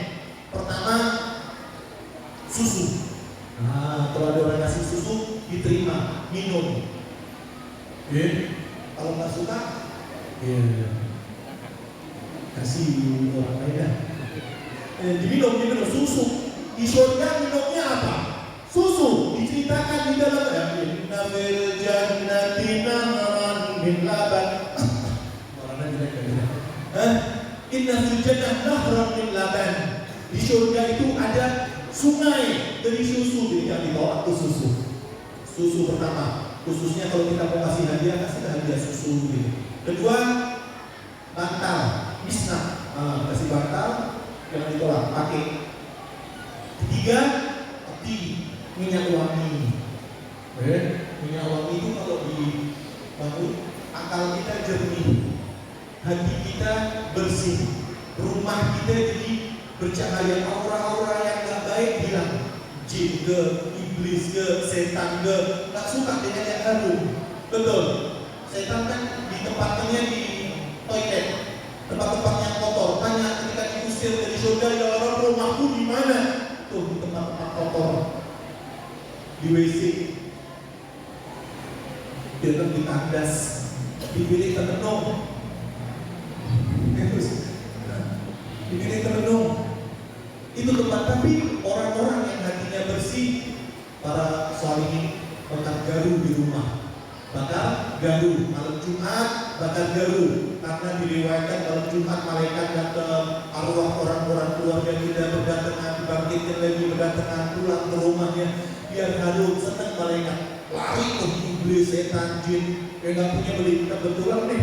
Pertama, susu. Kalau ada orang kasih susu, diterima, minum. Kalau nggak suka, kasih orang lain. Diminum susu. Di surga minumnya apa? Susu. Diceritakan di dalam inna fil jannati nahran min laban. Inna fil jannati nahran min laban. Di surga itu ada sungai dari susu. Jadi jangan ditolak tuh susu. Susu pertama. Khususnya kalau kita mau kasih hadiah, kasih hadiah susu gitu. Kedua, bantal, misnah. Kasih bantal, jangan ditolak, pakai. Ketiga, minyak wangi. Minyak wangi itu kalau dibangun, akal kita jernih, hati kita bersih, rumah kita jadi bercahaya, aura-aura yang gak baik hilang. Jin ke, iblis ke, setan ke, gak suka dengan yang harum. Betul. Setan kan ditempatkannya di toilet, tempat-tempat yang kotor. Tanya ketika diusir dari surga, ya orang rumahku di mana? Tuh di tempat-tempat kotor, di WC, di tandas, di bilik termenung, di bilik termenung. Itu tempat. Tapi orang-orang yang hatinya bersih, para sholihin bakar garu di rumah. Bakar garu malam Jumat, bakar garu karena diriwayatkan malam Jumat malaikat datang, arwah orang-orang keluarga kita berdatangan, dibangkitkan lagi, berdatangan pulang ke rumahnya, biar harum, senang malaikat, lari ke iblis, setan, jin, nggak punya beli, kebetulan nih,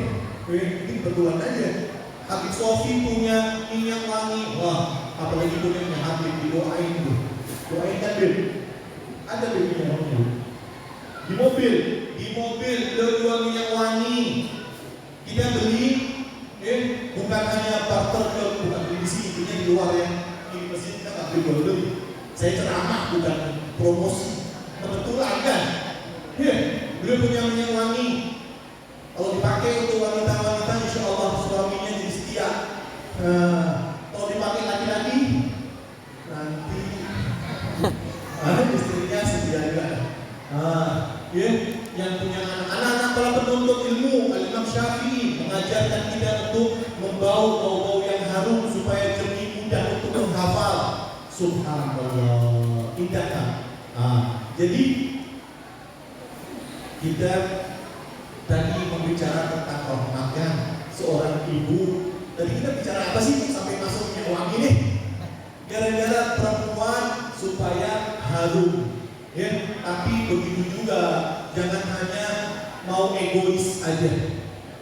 ini kebetulan aja. Habib Sofi punya minyak wangi, wah, apalagi punya Habib, didoain tuh, doain kan Bib, ada Bib minyak wangi. Di mobil udah jual minyak wangi, kita beli, bukan hanya barter jual, bukan beli di sini, punya di luar yang di mesin kita nggak beli jual beli. Saya ceramah bukan promosi, kebetulan kan, beliau punya minyak wangi. Kalau dipakai untuk wanita-wanita, insya Allah suaminya jadi setia. Kalau dipakai laki-laki, nanti istrinya setia juga. Yang punya anak-anak para penuntut ilmu, Al-Imam Syafi'i mengajarkan kita untuk membau yang harum supaya jernih mudah untuk menghafal. Subhanallah, indah kan? Jadi kita tadi membicara tentang rahmatnya seorang ibu. Tadi kita bicara apa sih sampai masuknya wangi nih? Gara-gara perempuan supaya harum. Tapi begitu juga, jangan hanya mau egois aja.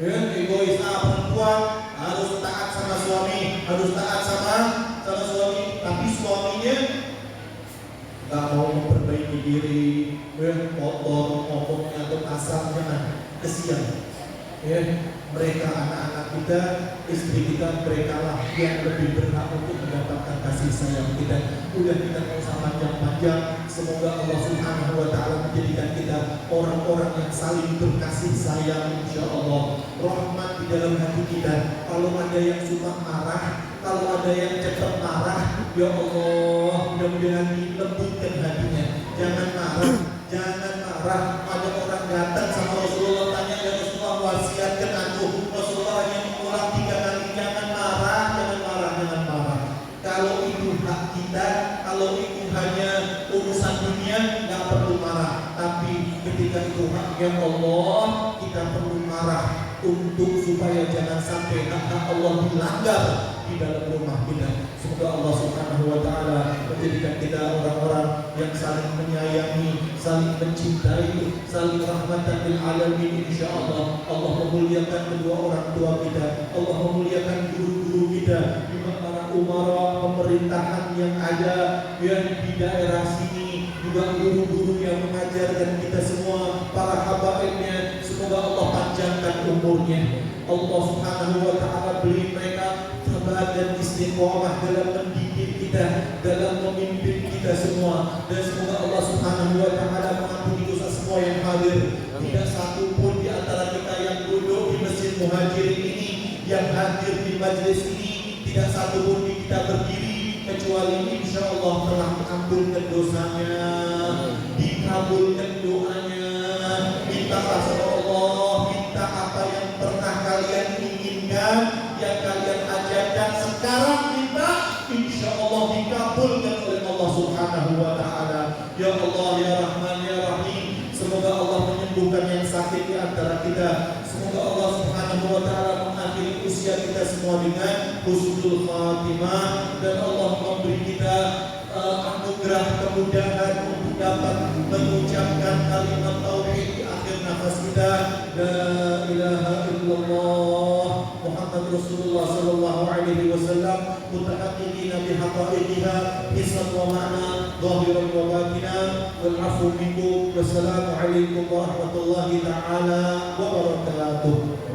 Egois, perempuan harus taat sama suami, harus taat sama suami, tapi suaminya nggak mau memperbaiki diri, kotor, ngomongnya atau kasar, jangan, kesian. Mereka anak-anak kita, istri kita, mereka lah yang lebih berhak untuk mendapatkan kasih sayang kita. Udah kita nggak usah panjang-panjang. Semoga Allah Subhanahu wa Ta'ala menjadikan kita orang-orang yang saling berkasih sayang, insya Allah. Rahmat di dalam hati kita. Kalau ada yang suka marah, kalau ada yang cepat marah, ya Allah, mudah-mudahan dilembutkan hatinya. Jangan marah, jangan marah. Ada orang datang sama Rasulullah, tanya, ya Rasulullah, wasiatkan aku. Rasulullah hanya mengulang 3 kali, jangan marah, jangan marah, jangan marah. Kalau itu hak kita, kalau itu hanya urusan dunia, nggak perlu marah. Tapi ketika itu haknya Allah, kita perlu marah untuk supaya jangan sampai hak Allah dilanggar di dalam rumah kita. Semoga Allah Subhanahu wa Ta'ala menjadikan kita orang-orang yang saling menyayangi, saling mencintai, saling rahmatan lil alamin, insyaallah. Allah memuliakan kedua orang tua kita, Allah memuliakan guru-guru kita, para umara pemerintahan yang ada di daerah sini, juga guru-guru yang mengajarkan kita semua, para habaibnya. Semoga Allah panjangkan umurnya. Allah Subhanahu wa Ta'ala beri mereka sabar dan istiqomah dalam mendidik kita, dalam memimpin kita semua. Dan semoga Allah Subhanahu wa Ta'ala mengampuni dosa semua yang hadir. Tidak satu pun di antara kita yang duduk di Masjid Muhajirin ini, yang hadir di majelis ini, tidak satu pun di kita berdiri kecuali insya Allah telah mengampunkan dosanya, dikabulkan doanya. Mintalah sama Allah, minta apa yang pernah kalian inginkan, yang kalian ajarkan sekarang, minta insya Allah dikabulkan oleh Allah Subhanahu wa Ta'ala. Ya Allah, ya Rahman, ya Rahim, semoga Allah menyembuhkan yang sakit di antara kita. Semoga Allah Subhanahu wa Ta'ala mengakhiri usia kita semua dengan husnul khatimah, dan Allah memberi kita anugerah kemudahan untuk dapat mengucapkan kalimat tauhid di akhir nafas kita. La ilaha illallah Muhammad Rasulullah sallallahu alaihi wasallam, mutahaqqiqina bihaqaiqiha hissan wa ma'na, zahiran wa batinan, wal afu minkum. Wassalamu alaikum warahmatullahi ta'ala wabarakatuh.